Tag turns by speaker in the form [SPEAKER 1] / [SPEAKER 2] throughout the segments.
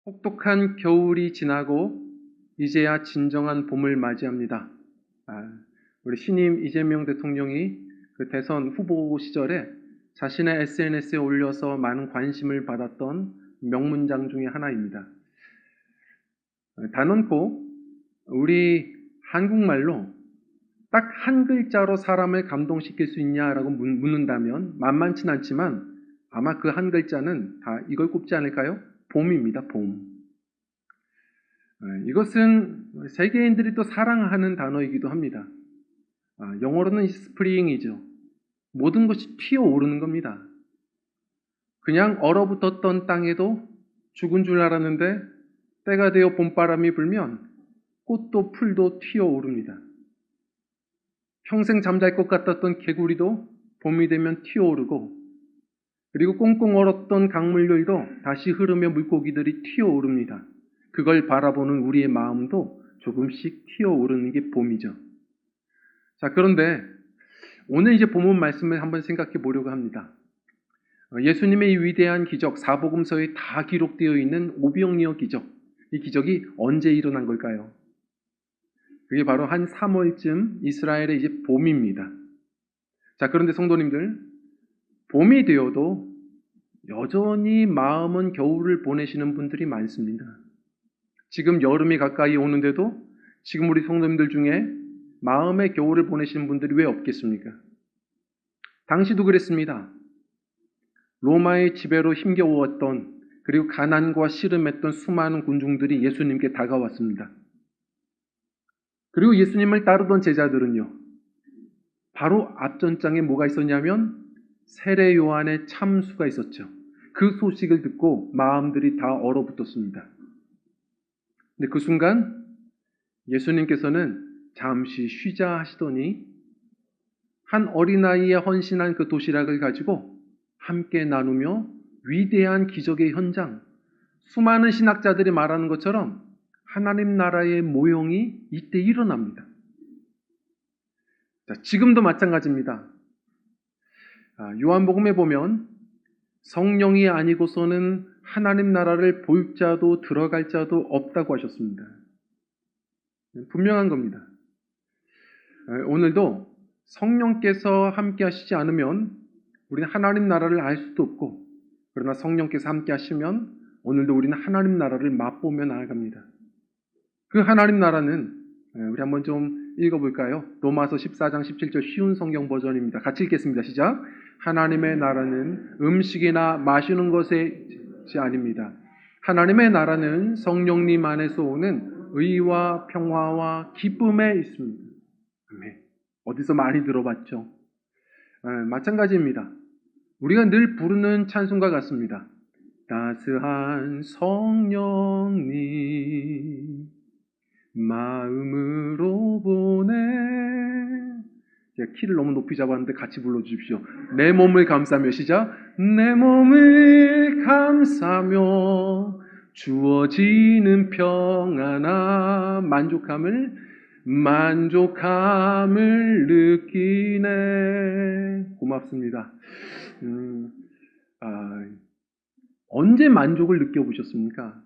[SPEAKER 1] 혹독한 겨울이 지나고 이제야 진정한 봄을 맞이합니다. 우리 신임 이재명 대통령이 그 대선 후보 시절에 자신의 SNS에 올려서 많은 관심을 받았던 명문장 중에 하나입니다. 단언코 우리 한국말로 딱 한 글자로 사람을 감동시킬 수 있냐라고 묻는다면 만만치 않지만 아마 그 한 글자는 다 이걸 꼽지 않을까요? 봄입니다. 봄. 이것은 세계인들이 또 사랑하는 단어이기도 합니다. 영어로는 스프링이죠. 모든 것이 튀어오르는 겁니다. 그냥 얼어붙었던 땅에도 죽은 줄 알았는데 때가 되어 봄바람이 불면 꽃도 풀도 튀어오릅니다. 평생 잠잘 것 같았던 개구리도 봄이 되면 튀어오르고, 그리고 꽁꽁 얼었던 강물들도 다시 흐르며 물고기들이 튀어오릅니다. 그걸 바라보는 우리의 마음도 조금씩 튀어오르는 게 봄이죠. 자, 그런데 오늘 이제 본문 말씀을 한번 생각해 보려고 합니다. 예수님의 이 위대한 기적, 사복음서에 다 기록되어 있는 오병이어 기적, 이 기적이 언제 일어난 걸까요? 그게 바로 한 3월쯤 이스라엘의 이제 봄입니다. 자, 그런데 성도님들, 봄이 되어도 여전히 마음은 겨울을 보내시는 분들이 많습니다. 지금 여름이 가까이 오는데도 지금 우리 성도님들 중에 마음의 겨울을 보내시는 분들이 왜 없겠습니까? 당시도 그랬습니다. 로마의 지배로 힘겨웠던, 그리고 가난과 씨름했던 수많은 군중들이 예수님께 다가왔습니다. 그리고 예수님을 따르던 제자들은요, 바로 앞전장에 뭐가 있었냐면 세례 요한의 참수가 있었죠. 그 소식을 듣고 마음들이 다 얼어붙었습니다. 근데 그 순간 예수님께서는 잠시 쉬자 하시더니 한 어린아이의 헌신한 그 도시락을 가지고 함께 나누며 위대한 기적의 현장, 수많은 신학자들이 말하는 것처럼 하나님 나라의 모형이 이때 일어납니다. 자, 지금도 마찬가지입니다. 요한복음에 보면 성령이 아니고서는 하나님 나라를 볼 자도 들어갈 자도 없다고 하셨습니다. 분명한 겁니다. 오늘도 성령께서 함께 하시지 않으면 우리는 하나님 나라를 알 수도 없고, 그러나 성령께서 함께 하시면 오늘도 우리는 하나님 나라를 맛보며 나아갑니다. 그 하나님 나라는 우리 한번 좀 읽어볼까요? 로마서 14장 17절 쉬운 성경 버전입니다. 같이 읽겠습니다. 시작. 하나님의 나라는 음식이나 마시는 것이 아닙니다. 하나님의 나라는 성령님 안에서 오는 의와 평화와 기쁨에 있습니다. 어디서 많이 들어봤죠? 마찬가지입니다. 우리가 늘 부르는 찬송가 같습니다. 따스한 성령님 마음으로 보내. 제가 키를 너무 높이 잡았는데 같이 불러주십시오. 내 몸을 감싸며. 시작. 내 몸을 감싸며 주어지는 평안함, 만족함을 느끼네. 고맙습니다. 언제 만족을 느껴보셨습니까?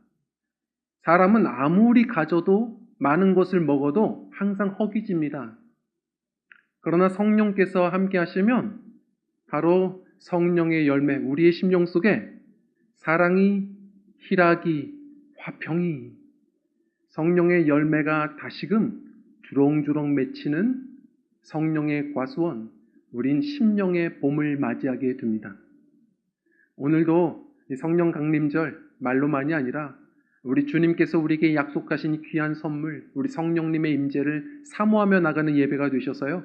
[SPEAKER 1] 사람은 아무리 가져도 많은 것을 먹어도 항상 허기집니다. 그러나 성령께서 함께 하시면 바로 성령의 열매, 우리의 심령 속에 사랑이, 희락이, 화평이, 성령의 열매가 다시금 주렁주렁 맺히는 성령의 과수원, 우린 심령의 봄을 맞이하게 됩니다. 오늘도 이 성령 강림절 말로만이 아니라 우리 주님께서 우리에게 약속하신 귀한 선물, 우리 성령님의 임재를 사모하며 나가는 예배가 되셔서요,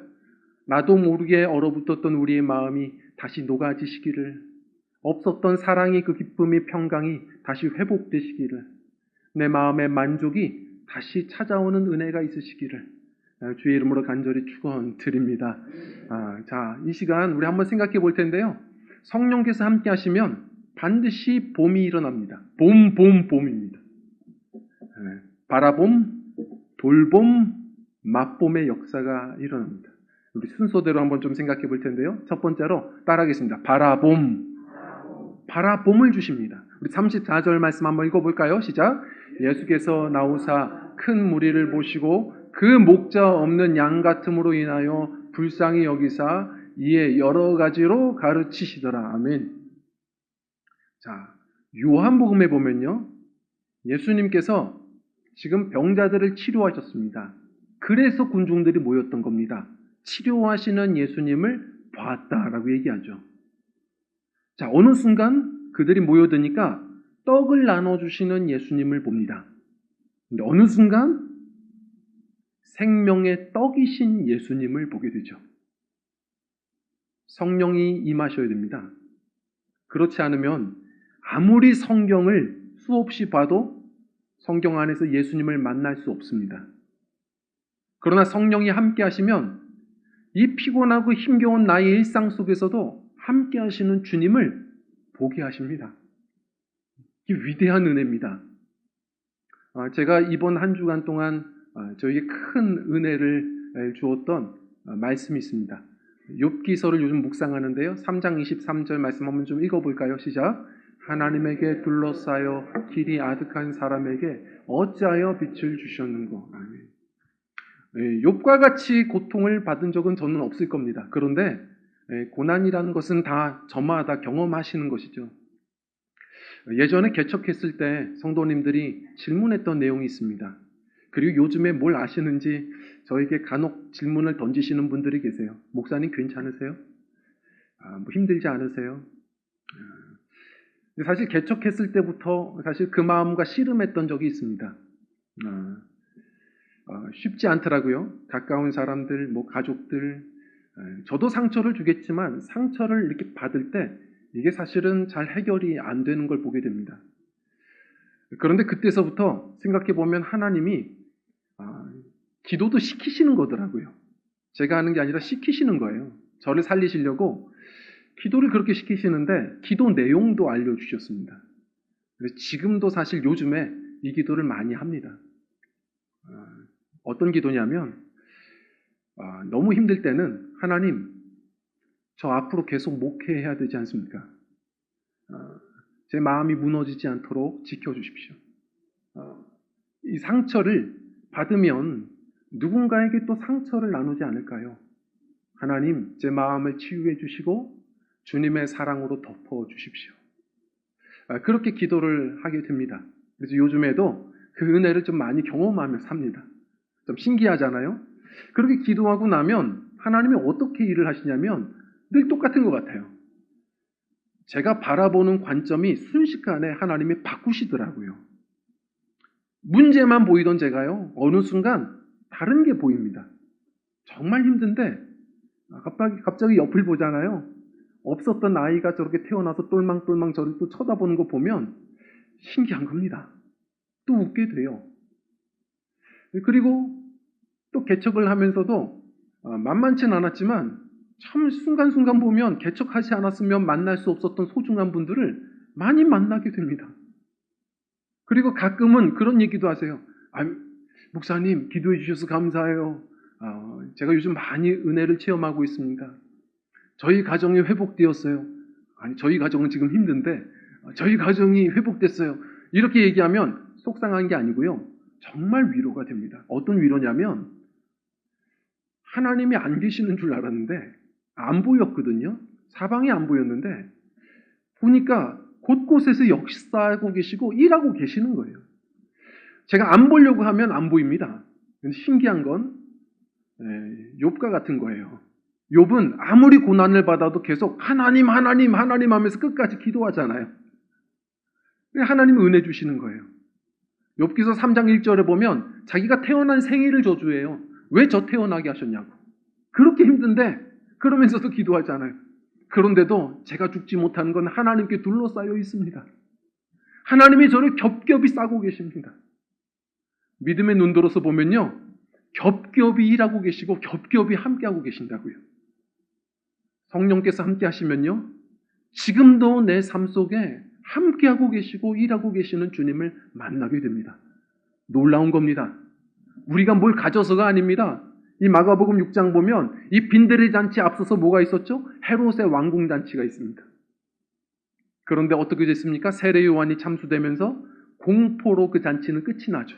[SPEAKER 1] 나도 모르게 얼어붙었던 우리의 마음이 다시 녹아지시기를, 없었던 사랑이, 그 기쁨이, 평강이 다시 회복되시기를, 내 마음의 만족이 다시 찾아오는 은혜가 있으시기를 주의 이름으로 간절히 축원드립니다. 자, 이 시간 우리 한번 생각해 볼 텐데요, 성령께서 함께 하시면 반드시 봄이 일어납니다. 봄입니다. 바라봄, 돌봄, 맛봄의 역사가 일어납니다. 우리 순서대로 한번 좀 생각해 볼 텐데요. 첫 번째로 따라하겠습니다. 바라봄을 주십니다. 우리 34절 말씀 한번 읽어볼까요? 시작. 예수께서 나오사 큰 무리를 보시고 그 목자 없는 양 같음으로 인하여 불쌍히 여기사 이에 여러 가지로 가르치시더라. 아멘. 자, 요한복음에 보면요, 예수님께서 지금 병자들을 치료하셨습니다. 그래서 군중들이 모였던 겁니다. 치료하시는 예수님을 봤다라고 얘기하죠. 자, 어느 순간 그들이 모여드니까 떡을 나눠주시는 예수님을 봅니다. 근데 어느 순간 생명의 떡이신 예수님을 보게 되죠. 성령이 임하셔야 됩니다. 그렇지 않으면 아무리 성경을 수없이 봐도 성경 안에서 예수님을 만날 수 없습니다. 그러나 성령이 함께 하시면 이 피곤하고 힘겨운 나의 일상 속에서도 함께 하시는 주님을 보게 하십니다. 이게 위대한 은혜입니다. 제가 이번 한 주간 동안 저에게 큰 은혜를 주었던 말씀이 있습니다. 욥기서를 요즘 묵상하는데요. 3장 23절 말씀 한번 좀 읽어볼까요? 시작. 하나님에게 둘러싸여 길이 아득한 사람에게 어찌하여 빛을 주셨는고. 아멘. 욥과 같이 고통을 받은 적은 저는 없을 겁니다. 그런데 고난이라는 것은 다 저마다 경험하시는 것이죠. 예전에 개척했을 때 성도님들이 질문했던 내용이 있습니다. 그리고 요즘에 뭘 아시는지 저에게 간혹 질문을 던지시는 분들이 계세요. 목사님 괜찮으세요? 뭐 힘들지 않으세요? 사실 개척했을 때부터 사실 그 마음과 씨름했던 적이 있습니다. 쉽지 않더라고요. 가까운 사람들, 뭐 가족들, 저도 상처를 주겠지만 상처를 이렇게 받을 때 이게 사실은 잘 해결이 안 되는 걸 보게 됩니다. 그런데 그때서부터 생각해 보면 하나님이 기도도 시키시는 거더라고요. 제가 하는 게 아니라 시키시는 거예요. 저를 살리시려고 기도를 그렇게 시키시는데 기도 내용도 알려주셨습니다. 그래서 지금도 사실 요즘에 이 기도를 많이 합니다. 어떤 기도냐면 너무 힘들 때는 하나님, 저 앞으로 계속 목회해야 되지 않습니까? 제 마음이 무너지지 않도록 지켜주십시오. 이 상처를 받으면 누군가에게 또 상처를 나누지 않을까요? 하나님, 제 마음을 치유해 주시고 주님의 사랑으로 덮어 주십시오. 그렇게 기도를 하게 됩니다. 그래서 요즘에도 그 은혜를 좀 많이 경험하며 삽니다. 좀 신기하잖아요? 그렇게 기도하고 나면 하나님이 어떻게 일을 하시냐면 늘 똑같은 것 같아요. 제가 바라보는 관점이 순식간에 하나님이 바꾸시더라고요. 문제만 보이던 제가요, 어느 순간 다른 게 보입니다. 정말 힘든데 갑자기 옆을 보잖아요. 없었던 아이가 저렇게 태어나서 똘망똘망 저를 또 쳐다보는 거 보면 신기한 겁니다. 또 웃게 돼요. 그리고 또 개척을 하면서도 만만치는 않았지만 참 순간순간 보면 개척하지 않았으면 만날 수 없었던 소중한 분들을 많이 만나게 됩니다. 그리고 가끔은 그런 얘기도 하세요. 목사님 기도해 주셔서 감사해요. 제가 요즘 많이 은혜를 체험하고 있습니다. 저희 가정이 회복되었어요. 저희 가정은 지금 힘든데 저희 가정이 회복됐어요. 이렇게 얘기하면 속상한 게 아니고요. 정말 위로가 됩니다. 어떤 위로냐면 하나님이 안 계시는 줄 알았는데 안 보였거든요. 사방이 안 보였는데 보니까 곳곳에서 역사하고 계시고 일하고 계시는 거예요. 제가 안 보려고 하면 안 보입니다. 신기한 건 욥과 같은 거예요. 욥은 아무리 고난을 받아도 계속 하나님 하면서 끝까지 기도하잖아요. 하나님은 은혜 주시는 거예요. 욥기서 3장 1절에 보면 자기가 태어난 생일을 저주해요. 왜 저 태어나게 하셨냐고. 그렇게 힘든데 그러면서도 기도하잖아요. 그런데도 제가 죽지 못하는 건 하나님께 둘러싸여 있습니다. 하나님이 저를 겹겹이 싸고 계십니다. 믿음의 눈으로서 보면요, 겹겹이 일하고 계시고 겹겹이 함께하고 계신다고요. 성령께서 함께 하시면요, 지금도 내 삶 속에 함께하고 계시고 일하고 계시는 주님을 만나게 됩니다. 놀라운 겁니다. 우리가 뭘 가져서가 아닙니다. 이 마가복음 6장 보면 이 빈대리 잔치 앞서서 뭐가 있었죠? 헤롯의 왕궁 잔치가 있습니다. 그런데 어떻게 됐습니까? 세례 요한이 참수되면서 공포로 그 잔치는 끝이 나죠.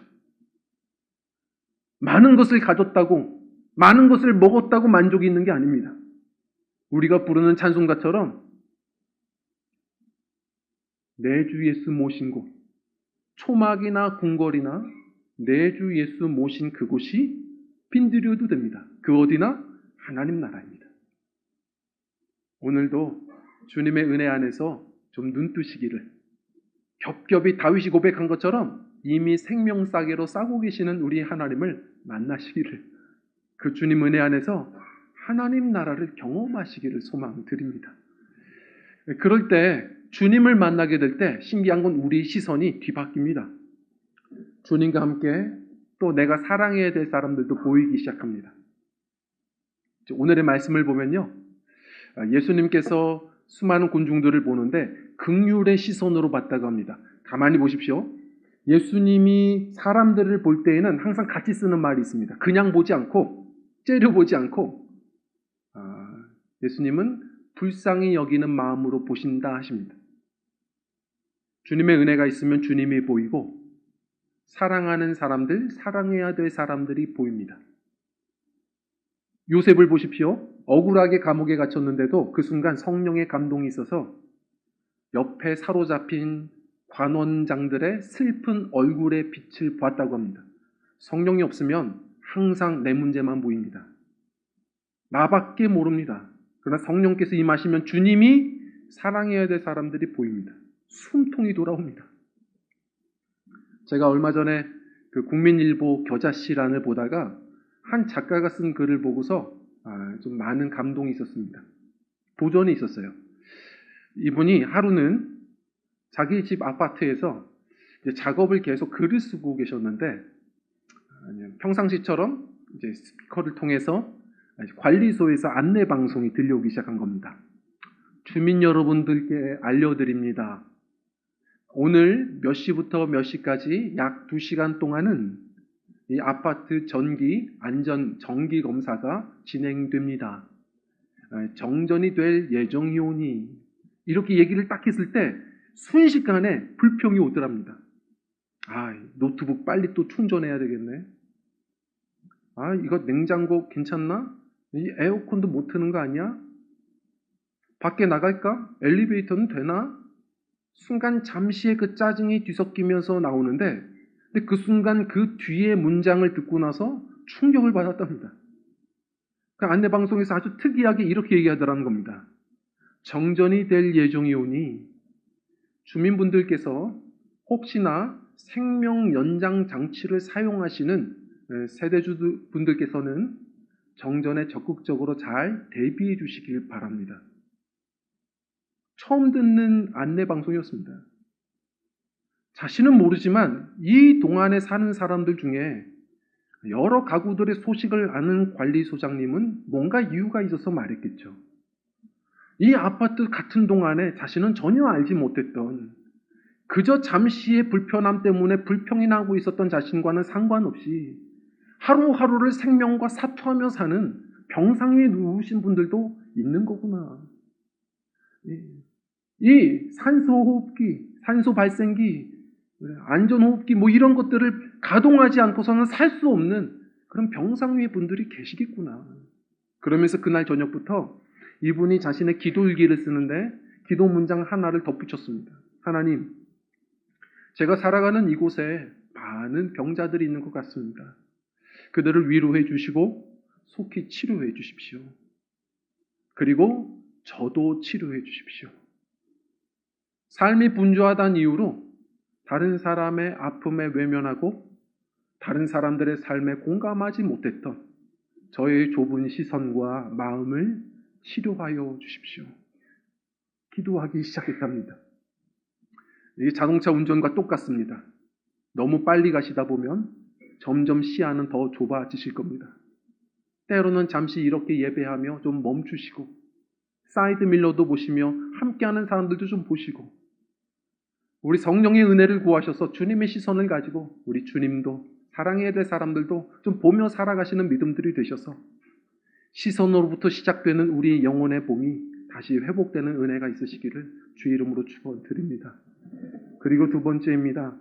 [SPEAKER 1] 많은 것을 가졌다고, 많은 것을 먹었다고 만족이 있는 게 아닙니다. 우리가 부르는 찬송가처럼 내 주 예수 모신 곳, 초막이나 궁궐이나 내 주 예수 모신 그곳이 빈들여도 됩니다. 그 어디나 하나님 나라입니다. 오늘도 주님의 은혜 안에서 좀 눈뜨시기를, 겹겹이 다윗이 고백한 것처럼 이미 생명싸개로 싸고 계시는 우리 하나님을 만나시기를, 그 주님 은혜 안에서 하나님 나라를 경험하시기를 소망드립니다. 그럴 때 주님을 만나게 될 때 신기한 건 우리 시선이 뒤바뀝니다. 주님과 함께 또 내가 사랑해야 될 사람들도 보이기 시작합니다. 오늘의 말씀을 보면요, 예수님께서 수많은 곤중들을 보는데 긍휼의 시선으로 봤다고 합니다. 가만히 보십시오. 예수님이 사람들을 볼 때에는 항상 같이 쓰는 말이 있습니다. 그냥 보지 않고, 째려보지 않고, 예수님은 불쌍히 여기는 마음으로 보신다 하십니다. 주님의 은혜가 있으면 주님이 보이고, 사랑하는 사람들, 사랑해야 될 사람들이 보입니다. 요셉을 보십시오. 억울하게 감옥에 갇혔는데도 그 순간 성령의 감동이 있어서 옆에 사로잡힌 관원장들의 슬픈 얼굴의 빛을 보았다고 합니다. 성령이 없으면 항상 내 문제만 보입니다. 나밖에 모릅니다. 그러나 성령께서 임하시면 주님이 사랑해야 될 사람들이 보입니다. 숨통이 돌아옵니다. 제가 얼마 전에 그 국민일보 겨자씨란을 보다가 한 작가가 쓴 글을 보고서 좀 많은 감동이 있었습니다. 도전이 있었어요. 이분이 하루는 자기 집 아파트에서 이제 작업을 계속 글을 쓰고 계셨는데, 평상시처럼 이제 스피커를 통해서 관리소에서 안내 방송이 들려오기 시작한 겁니다. 주민 여러분들께 알려드립니다. 오늘 몇 시부터 몇 시까지 약 2시간 동안은 이 아파트 전기 안전 정기 검사가 진행됩니다. 정전이 될 예정이오니, 이렇게 얘기를 딱 했을 때 순식간에 불평이 오더랍니다. 노트북 빨리 또 충전해야 되겠네. 이거 냉장고 괜찮나? 이 에어컨도 못 트는 거 아니야? 밖에 나갈까? 엘리베이터는 되나? 순간 잠시의 그 짜증이 뒤섞이면서 나오는데, 근데 그 순간 그 뒤에 문장을 듣고 나서 충격을 받았답니다. 그 안내방송에서 아주 특이하게 이렇게 얘기하더라는 겁니다. 정전이 될 예정이오니 주민분들께서 혹시나 생명 연장 장치를 사용하시는 세대주분들께서는 정전에 적극적으로 잘 대비해 주시길 바랍니다. 처음 듣는 안내방송이었습니다. 자신은 모르지만 이 동안에 사는 사람들 중에 여러 가구들의 소식을 아는 관리소장님은 뭔가 이유가 있어서 말했겠죠. 이 아파트 같은 동안에 자신은 전혀 알지 못했던, 그저 잠시의 불편함 때문에 불평이 나고 있었던 자신과는 상관없이 하루하루를 생명과 사투하며 사는 병상 위에 누우신 분들도 있는 거구나. 이 산소호흡기, 산소 발생기, 안전호흡기 이런 것들을 가동하지 않고서는 살 수 없는 그런 병상 위의 분들이 계시겠구나. 그러면서 그날 저녁부터 이분이 자신의 기도일기를 쓰는데 기도 문장 하나를 덧붙였습니다. 하나님, 제가 살아가는 이곳에 많은 병자들이 있는 것 같습니다. 그들을 위로해 주시고 속히 치료해 주십시오. 그리고 저도 치료해 주십시오. 삶이 분주하다는 이유로 다른 사람의 아픔에 외면하고 다른 사람들의 삶에 공감하지 못했던 저의 좁은 시선과 마음을 치료하여 주십시오. 기도하기 시작했답니다. 이게 자동차 운전과 똑같습니다. 너무 빨리 가시다 보면 점점 시야는 더 좁아지실 겁니다. 때로는 잠시 이렇게 예배하며 좀 멈추시고, 사이드 밀러도 보시며 함께하는 사람들도 좀 보시고, 우리 성령의 은혜를 구하셔서 주님의 시선을 가지고 우리 주님도 사랑해야 될 사람들도 좀 보며 살아가시는 믿음들이 되셔서 시선으로부터 시작되는 우리 영혼의 봄이 다시 회복되는 은혜가 있으시기를 주 이름으로 축원드립니다. 그리고 두 번째입니다.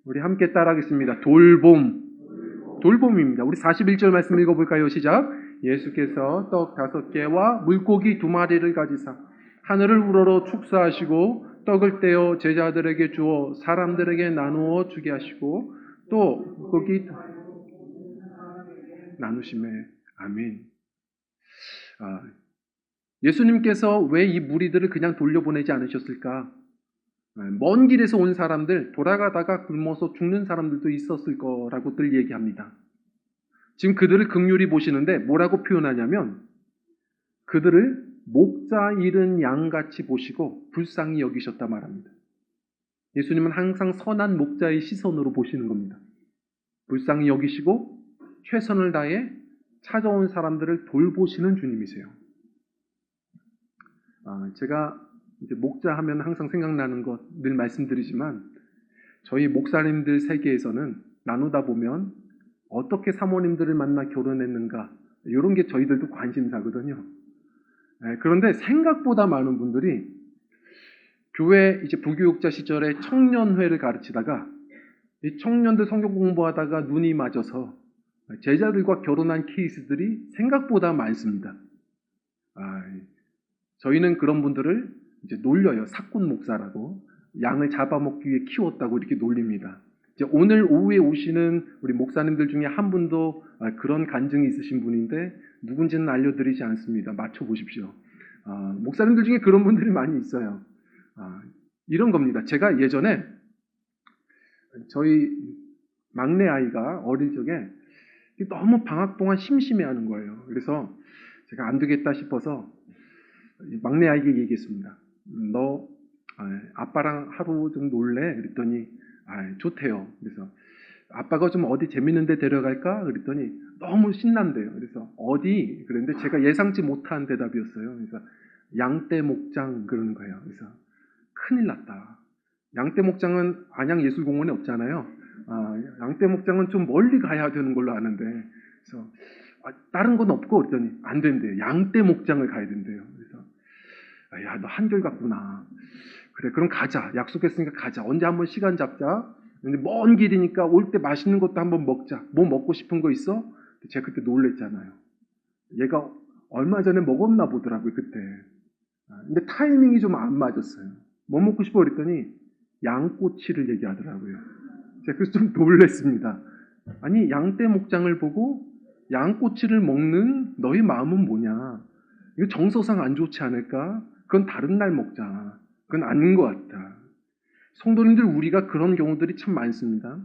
[SPEAKER 1] 우리 함께 따라하겠습니다. 돌봄입니다. 우리 41절 말씀 읽어볼까요? 시작. 예수께서 떡 5개와 물고기 2마리를 가지사 하늘을 우러러 축사하시고 떡을 떼어 제자들에게 주어 사람들에게 나누어 주게 하시고 또 거기 나누심에 아멘. 예수님께서 왜 이 무리들을 그냥 돌려보내지 않으셨을까? 먼 길에서 온 사람들, 돌아가다가 굶어서 죽는 사람들도 있었을 거라고들 얘기합니다. 지금 그들을 긍휼히 보시는데 뭐라고 표현하냐면 그들을 목자 잃은 양같이 보시고 불쌍히 여기셨다 말합니다. 예수님은 항상 선한 목자의 시선으로 보시는 겁니다. 불쌍히 여기시고 최선을 다해 찾아온 사람들을 돌보시는 주님이세요. 제가 이제 목자 하면 항상 생각나는 것 늘 말씀드리지만 저희 목사님들 세계에서는 나누다 보면 어떻게 사모님들을 만나 결혼했는가 이런 게 저희들도 관심사거든요. 그런데 생각보다 많은 분들이 교회 이제 부교육자 시절에 청년회를 가르치다가 이 청년들 성경 공부하다가 눈이 맞아서 제자들과 결혼한 케이스들이 생각보다 많습니다. 저희는 그런 분들을 이제 놀려요. 사꾼 목사라고. 양을 잡아먹기 위해 키웠다고 이렇게 놀립니다. 이제 오늘 오후에 오시는 우리 목사님들 중에 한 분도 그런 간증이 있으신 분인데 누군지는 알려드리지 않습니다. 맞춰보십시오. 목사님들 중에 그런 분들이 많이 있어요. 이런 겁니다. 제가 예전에 저희 막내 아이가 어릴 적에 너무 방학 동안 심심해하는 거예요. 그래서 제가 안 되겠다 싶어서 막내 아이에게 얘기했습니다. 너 아빠랑 하루 좀 놀래? 그랬더니 좋대요. 그래서 아빠가 좀 어디 재밌는 데 데려갈까? 그랬더니 너무 신난대요. 그래서 어디? 그랬는데 제가 예상치 못한 대답이었어요. 그래서 양떼 목장 그러는 거예요. 그래서 큰일 났다. 양떼 목장은 안양예술공원에 없잖아요. 양떼 목장은 좀 멀리 가야 되는 걸로 아는데 그래서 다른 건 없고 그랬더니 안 된대요. 양떼 목장을 가야 된대요. 그래서 야, 너 한결같구나. 그래, 그럼 가자. 약속했으니까 가자. 언제 한번 시간 잡자. 근데 먼 길이니까 올 때 맛있는 것도 한번 먹자. 뭐 먹고 싶은 거 있어? 제가 그때 놀랬잖아요. 얘가 얼마 전에 먹었나 보더라고요, 그때. 근데 타이밍이 좀 안 맞았어요. 뭐 먹고 싶어 그랬더니 양꼬치를 얘기하더라고요. 제가 그래서 좀 놀랬습니다. 아니, 양떼 목장을 보고 양꼬치를 먹는 너희 마음은 뭐냐? 이거 정서상 안 좋지 않을까? 그건 다른 날 먹자. 그건 아닌 것 같다. 성도님들, 우리가 그런 경우들이 참 많습니다.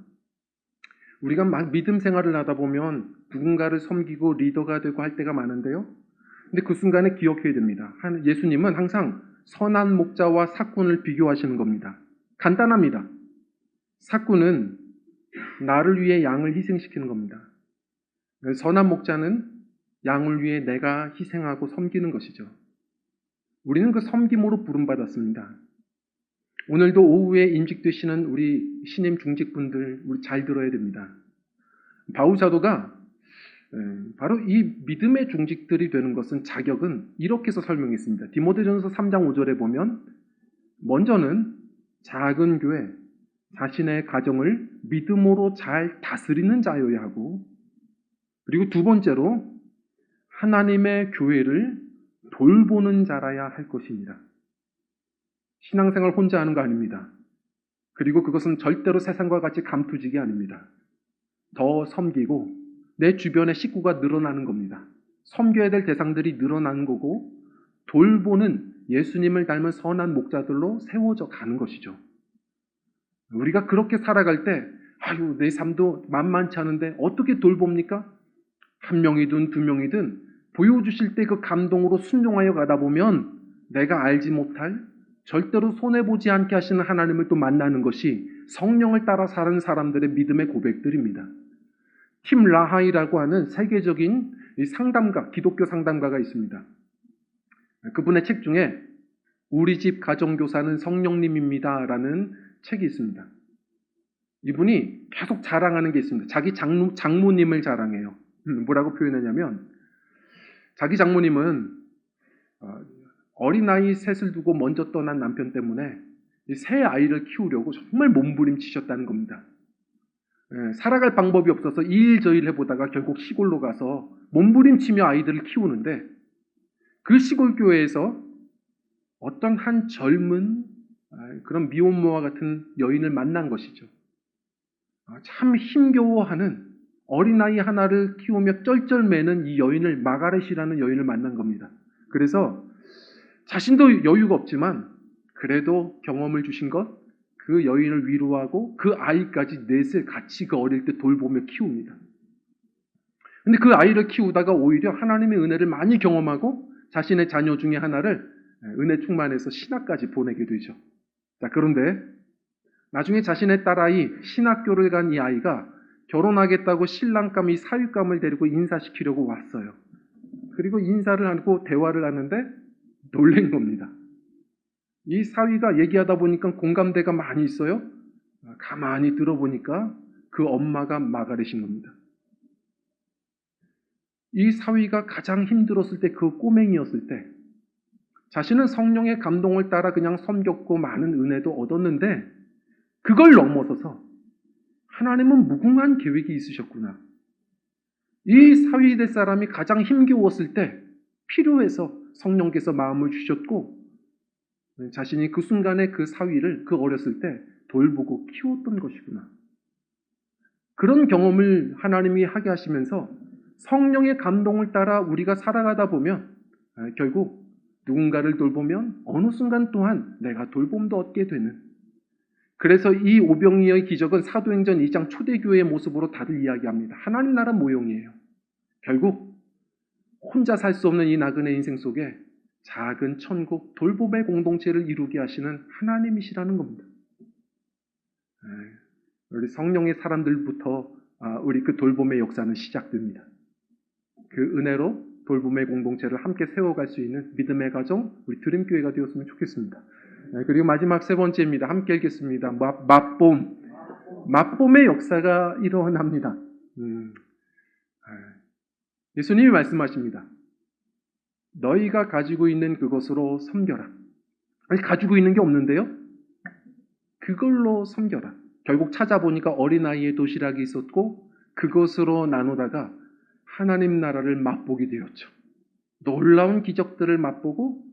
[SPEAKER 1] 우리가 막 믿음 생활을 하다 보면 누군가를 섬기고 리더가 되고 할 때가 많은데요. 근데 그 순간에 기억해야 됩니다. 예수님은 항상 선한 목자와 사꾼을 비교하시는 겁니다. 간단합니다. 사꾼은 나를 위해 양을 희생시키는 겁니다. 선한 목자는 양을 위해 내가 희생하고 섬기는 것이죠. 우리는 그 섬김으로 부름받았습니다. 오늘도 오후에 임직되시는 우리 신임 중직분들 우리 잘 들어야 됩니다. 바울 사도가 바로 이 믿음의 중직들이 되는 것은 자격은 이렇게 해서 설명했습니다. 디모데전서 3장 5절에 보면 먼저는 작은 교회, 자신의 가정을 믿음으로 잘 다스리는 자여야 하고 그리고 두 번째로 하나님의 교회를 돌보는 자라야 할 것입니다. 신앙생활 혼자 하는 거 아닙니다. 그리고 그것은 절대로 세상과 같이 감투직이 아닙니다. 더 섬기고 내 주변의 식구가 늘어나는 겁니다. 섬겨야 될 대상들이 늘어나는 거고 돌보는 예수님을 닮은 선한 목자들로 세워져 가는 것이죠. 우리가 그렇게 살아갈 때 내 삶도 만만치 않은데 어떻게 돌봅니까? 한 명이든 두 명이든 보여주실 때 그 감동으로 순종하여 가다 보면 내가 알지 못할 절대로 손해보지 않게 하시는 하나님을 또 만나는 것이 성령을 따라 사는 사람들의 믿음의 고백들입니다. 팀 라하이라고 하는 세계적인 상담가, 기독교 상담가가 있습니다. 그분의 책 중에 우리 집 가정교사는 성령님입니다 라는 책이 있습니다. 이분이 계속 자랑하는 게 있습니다. 자기 장모님을 자랑해요. 뭐라고 표현하냐면 자기 장모님은 어린아이 셋을 두고 먼저 떠난 남편 때문에 이 새 아이를 키우려고 정말 몸부림치셨다는 겁니다. 살아갈 방법이 없어서 이 일 저 일 해보다가 결국 시골로 가서 몸부림치며 아이들을 키우는데 그 시골 교회에서 어떤 한 젊은 그런 미혼모와 같은 여인을 만난 것이죠. 참 힘겨워하는 어린아이 하나를 키우며 쩔쩔매는 이 여인을, 마가렛이라는 여인을 만난 겁니다. 그래서 자신도 여유가 없지만 그래도 경험을 주신 것, 그 여인을 위로하고 그 아이까지 넷을 같이 그 어릴 때 돌보며 키웁니다. 근데 그 아이를 키우다가 오히려 하나님의 은혜를 많이 경험하고 자신의 자녀 중에 하나를 은혜 충만해서 신학까지 보내게 되죠. 자, 그런데 나중에 자신의 딸아이 신학교를 간 이 아이가 결혼하겠다고 신랑감이 사윗감을 데리고 인사시키려고 왔어요. 그리고 인사를 하고 대화를 하는데 놀란 겁니다. 이 사위가 얘기하다 보니까 공감대가 많이 있어요. 가만히 들어보니까 그 엄마가 마가렛인 겁니다. 이 사위가 가장 힘들었을 때, 그 꼬맹이였을 때 자신은 성령의 감동을 따라 그냥 섬겼고 많은 은혜도 얻었는데 그걸 넘어서서 하나님은 무궁한 계획이 있으셨구나. 이 사위 될 사람이 가장 힘겨웠을 때 필요해서 성령께서 마음을 주셨고 자신이 그 순간에 그 사위를 그 어렸을 때 돌보고 키웠던 것이구나. 그런 경험을 하나님이 하게 하시면서 성령의 감동을 따라 우리가 살아가다 보면 결국 누군가를 돌보면 어느 순간 또한 내가 돌봄도 얻게 되는, 그래서 이 오병이어의 기적은 사도행전 2장 초대교회의 모습으로 다들 이야기합니다. 하나님 나라 모형이에요. 결국 혼자 살 수 없는 이 나그네 인생 속에 작은 천국, 돌봄의 공동체를 이루게 하시는 하나님이시라는 겁니다. 우리 성령의 사람들부터 우리 그 돌봄의 역사는 시작됩니다. 그 은혜로 돌봄의 공동체를 함께 세워갈 수 있는 믿음의 가정, 우리 드림교회가 되었으면 좋겠습니다. 그리고 마지막 세 번째입니다. 함께 읽겠습니다. 맛봄의 역사가 일어납니다. 예수님이 말씀하십니다. 너희가 가지고 있는 그것으로 섬겨라. 아니, 가지고 있는 게 없는데요? 그걸로 섬겨라. 결국 찾아보니까 어린아이의 도시락이 있었고 그것으로 나누다가 하나님 나라를 맛보게 되었죠. 놀라운 기적들을 맛보고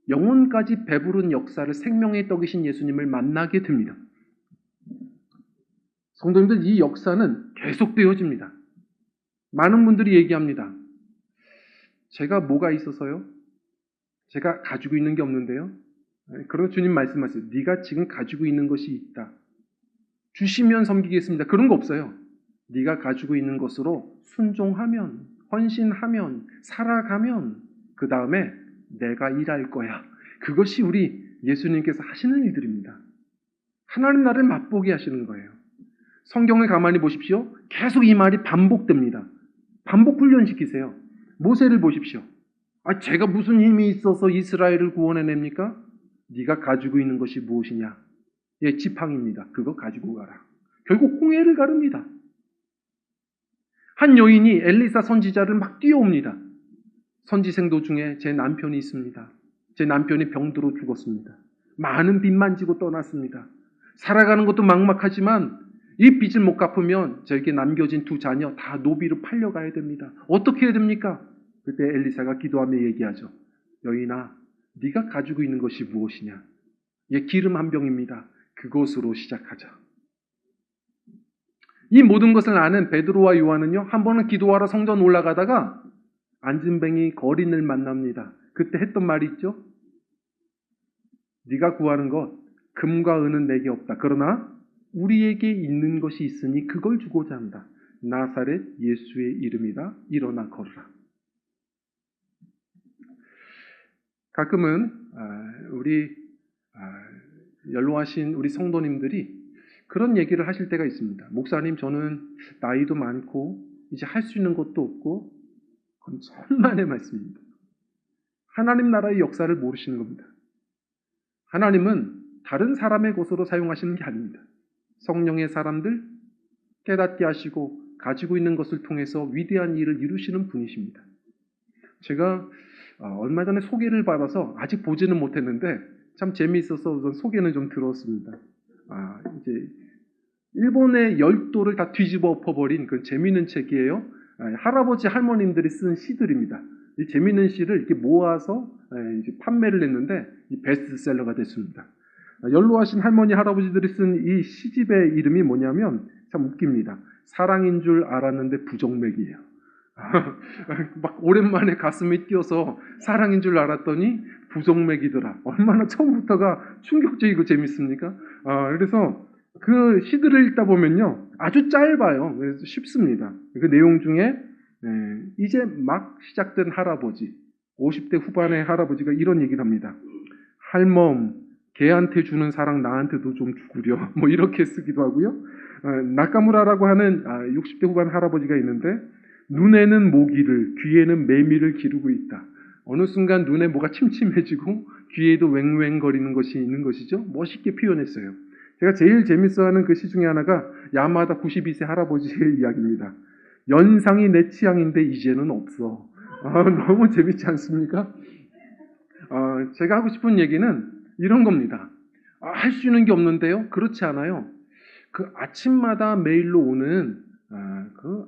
[SPEAKER 1] 영혼까지 배부른 역사를, 생명의 떡이신 예수님을 만나게 됩니다. 성도님들, 이 역사는 계속되어집니다. 많은 분들이 얘기합니다. 제가 뭐가 있어서요? 제가 가지고 있는 게 없는데요? 그러면 주님 말씀하세요. 네가 지금 가지고 있는 것이 있다. 주시면 섬기겠습니다. 그런 거 없어요. 네가 가지고 있는 것으로 순종하면, 헌신하면, 살아가면 그 다음에 내가 일할 거야. 그것이 우리 예수님께서 하시는 일들입니다. 하나님 나라를 맛보게 하시는 거예요. 성경을 가만히 보십시오. 계속 이 말이 반복됩니다. 반복 훈련시키세요. 모세를 보십시오. 제가 무슨 힘이 있어서 이스라엘을 구원해냅니까? 네가 가지고 있는 것이 무엇이냐? 예, 지팡이입니다. 그거 가지고 가라. 결국 홍해를 가릅니다. 한 여인이 엘리사 선지자를 막 뛰어옵니다. 선지생도 중에 제 남편이 있습니다. 제 남편이 병들어 죽었습니다. 많은 빚만 지고 떠났습니다. 살아가는 것도 막막하지만 이 빚을 못 갚으면 저에게 남겨진 두 자녀 다 노비로 팔려가야 됩니다. 어떻게 해야 됩니까? 그때 엘리사가 기도하며 얘기하죠. 여인아, 네가 가지고 있는 것이 무엇이냐? 예, 기름 한 병입니다. 그것으로 시작하자. 이 모든 것을 아는 베드로와 요한은요, 한 번은 기도하러 성전 올라가다가 안진뱅이 거린을 만납니다. 그때 했던 말이 있죠. 네가 구하는 것, 금과 은은 내게 없다. 그러나 우리에게 있는 것이 있으니 그걸 주고자 한다. 나사렛 예수의 이름이다. 일어나 걸으라. 가끔은 우리 연로하신 우리 성도님들이 그런 얘기를 하실 때가 있습니다. 목사님, 저는 나이도 많고 이제 할 수 있는 것도 없고. 그건 천만의 말씀입니다. 하나님 나라의 역사를 모르시는 겁니다. 하나님은 다른 사람의 것으로 사용하시는 게 아닙니다. 성령의 사람들 깨닫게 하시고 가지고 있는 것을 통해서 위대한 일을 이루시는 분이십니다. 제가 얼마 전에 소개를 받아서 아직 보지는 못했는데 참 재미있어서 우선 소개는 좀 들었습니다. 이제 일본의 열도를 다 뒤집어 엎어버린 그 재미있는 책이에요. 할아버지 할머님들이 쓴 시들입니다. 이 재미있는 시를 이렇게 모아서 이제 판매를 했는데 이 베스트셀러가 됐습니다. 연로하신 할머니 할아버지들이 쓴 이 시집의 이름이 뭐냐면 참 웃깁니다. 사랑인 줄 알았는데 부정맥이에요. 막 오랜만에 가슴이 뛰어서 사랑인 줄 알았더니 부정맥이더라. 얼마나 처음부터가 충격적이고 재밌습니까? 그래서 그 시들을 읽다 보면요, 아주 짧아요. 그래서 쉽습니다. 그 내용 중에 이제 막 시작된 할아버지, 50대 후반의 할아버지가 이런 얘기를 합니다. 할멈, 걔한테 주는 사랑 나한테도 좀 주구려. 뭐 이렇게 쓰기도 하고요. 나카무라라고 하는 60대 후반 할아버지가 있는데 눈에는 모기를, 귀에는 매미를 기르고 있다. 어느 순간 눈에 뭐가 침침해지고 귀에도 웽웽거리는 것이 있는 것이죠. 멋있게 표현했어요. 제가 제일 재밌어하는 그 시 중에 하나가 야마다 92세 할아버지의 이야기입니다. 연상이 내 취향인데 이제는 없어. 너무 재밌지 않습니까? 제가 하고 싶은 얘기는 이런 겁니다. 할 수 있는 게 없는데요? 그렇지 않아요. 그 아침마다 메일로 오는 그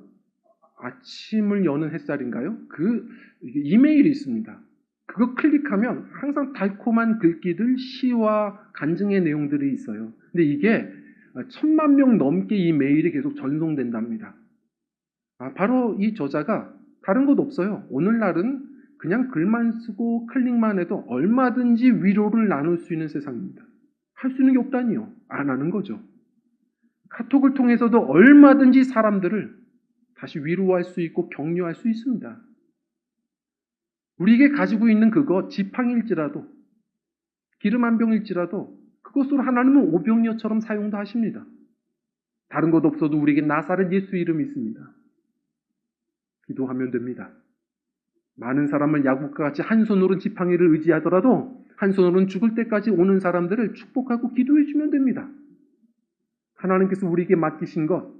[SPEAKER 1] 아침을 여는 햇살인가요? 그 이메일이 있습니다. 그거 클릭하면 항상 달콤한 글귀들, 시와 간증의 내용들이 있어요. 근데 이게 1000만 명 넘게 이 메일이 계속 전송된답니다. 바로 이 저자가 다른 것 없어요. 오늘날은 그냥 글만 쓰고 클릭만 해도 얼마든지 위로를 나눌 수 있는 세상입니다. 할 수 있는 게 없다니요. 안 하는 거죠. 카톡을 통해서도 얼마든지 사람들을 다시 위로할 수 있고 격려할 수 있습니다. 우리에게 가지고 있는 그거 지팡일지라도 기름 한 병일지라도 그것으로 하나님은 오병이어처럼 사용도 하십니다. 다른 것 없어도 우리에게 나사렛 예수 이름이 있습니다. 기도하면 됩니다. 많은 사람을 야곱과 같이 한 손으로는 지팡이를 의지하더라도 한 손으로는 죽을 때까지 오는 사람들을 축복하고 기도해 주면 됩니다. 하나님께서 우리에게 맡기신 것,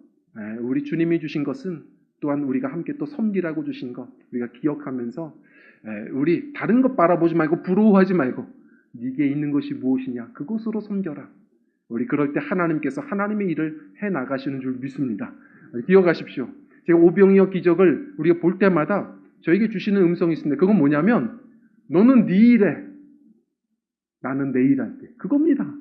[SPEAKER 1] 우리 주님이 주신 것은 또한 우리가 함께 또 섬기라고 주신 것 우리가 기억하면서 우리 다른 것 바라보지 말고 부러워하지 말고 네게 있는 것이 무엇이냐 그것으로 섬겨라. 우리 그럴 때 하나님께서 하나님의 일을 해나가시는 줄 믿습니다. 기억하십시오. 제가 오병이어 기적을 우리가 볼 때마다 저에게 주시는 음성이 있습니다. 그건 뭐냐면 너는 네 일에 나는 내 일 할게. 그겁니다.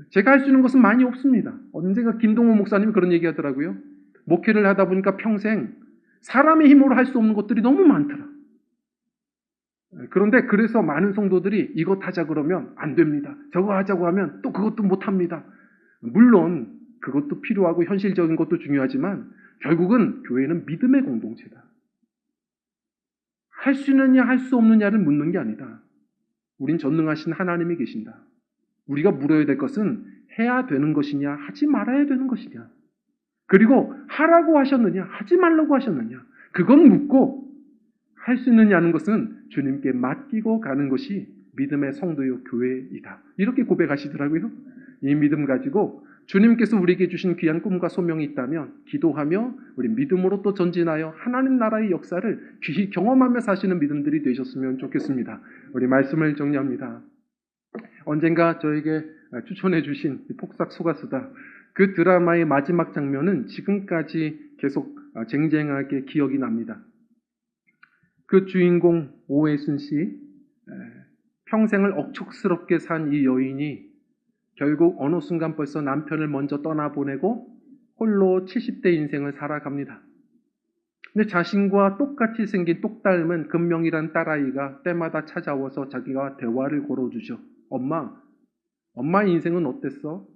[SPEAKER 1] 제가 할 수 있는 것은 많이 없습니다. 언젠가 김동호 목사님이 그런 얘기 하더라고요. 목회를 하다 보니까 평생 사람의 힘으로 할 수 없는 것들이 너무 많더라. 그런데 그래서 많은 성도들이 이것 하자 그러면 안 됩니다. 저거 하자고 하면 또 그것도 못합니다. 물론 그것도 필요하고 현실적인 것도 중요하지만 결국은 교회는 믿음의 공동체다. 할 수 있느냐 할 수 없느냐를 묻는 게 아니다. 우린 전능하신 하나님이 계신다. 우리가 물어야 될 것은 해야 되는 것이냐 하지 말아야 되는 것이냐. 그리고 하라고 하셨느냐 하지 말라고 하셨느냐. 그건 묻고 할 수 있느냐는 것은 주님께 맡기고 가는 것이 믿음의 성도요 교회이다. 이렇게 고백하시더라고요. 이 믿음 가지고 주님께서 우리에게 주신 귀한 꿈과 소명이 있다면 기도하며 우리 믿음으로 또 전진하여 하나님 나라의 역사를 귀히 경험하며 사시는 믿음들이 되셨으면 좋겠습니다. 우리 말씀을 정리합니다. 언젠가 저에게 추천해 주신 폭삭 소가수다. 그 드라마의 마지막 장면은 지금까지 계속 쟁쟁하게 기억이 납니다. 그 주인공 오해순 씨, 평생을 억척스럽게 산 이 여인이 결국 어느 순간 벌써 남편을 먼저 떠나보내고 홀로 70대 인생을 살아갑니다. 근데 자신과 똑같이 생긴 똑 닮은 금명이란 딸아이가 때마다 찾아와서 자기가 대화를 걸어주죠. 엄마의 인생은 어땠어?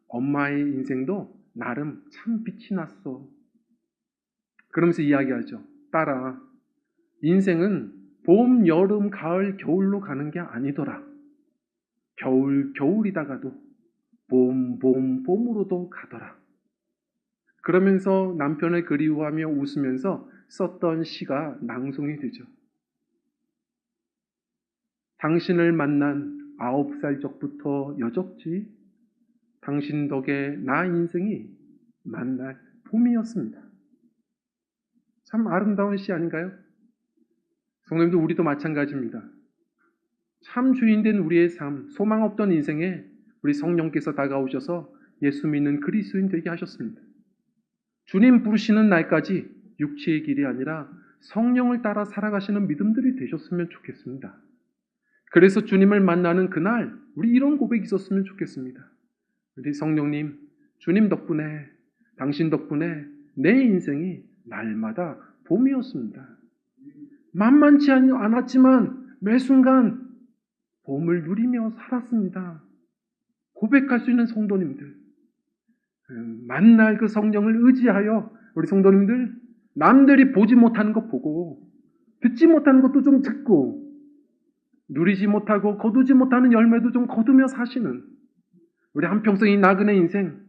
[SPEAKER 1] 엄마의 인생도 나름 참 빛이 났어. 그러면서 이야기하죠. 딸아, 인생은 봄, 여름, 가을, 겨울로 가는 게 아니더라. 겨울, 겨울이다가도 봄, 봄으로도 가더라. 그러면서 남편을 그리워하며 웃으면서 썼던 시가 낭송이 되죠. 당신을 만난 9살 적부터 여적지 당신 덕에 나 인생이 만날 봄이었습니다. 참 아름다운 시 아닌가요? 성도님들, 우리도 마찬가지입니다. 참 주인된 우리의 삶, 소망 없던 인생에 우리 성령께서 다가오셔서 예수 믿는 그리스도인 되게 하셨습니다. 주님 부르시는 날까지 육체의 길이 아니라 성령을 따라 살아가시는 믿음들이 되셨으면 좋겠습니다. 그래서 주님을 만나는 그날 우리 이런 고백이 있었으면 좋겠습니다. 우리 성령님, 주님 덕분에, 당신 덕분에 내 인생이 날마다 봄이었습니다. 만만치 않았지만 매 순간 봄을 누리며 살았습니다. 고백할 수 있는 성도님들, 만날 그 성령을 의지하여 우리 성도님들 남들이 보지 못하는 것 보고 듣지 못하는 것도 좀 듣고 누리지 못하고 거두지 못하는 열매도 좀 거두며 사시는 우리 한평생 이 나그네 인생,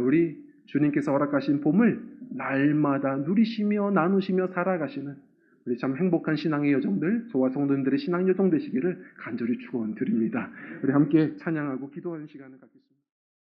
[SPEAKER 1] 우리 주님께서 허락하신 봄을 날마다 누리시며 나누시며 살아가시는 우리 참 행복한 신앙의 여정들, 저와 성도님들의 신앙 여정 되시기를 간절히 축원드립니다. 우리 함께 찬양하고 기도하는 시간을 갖겠습니다.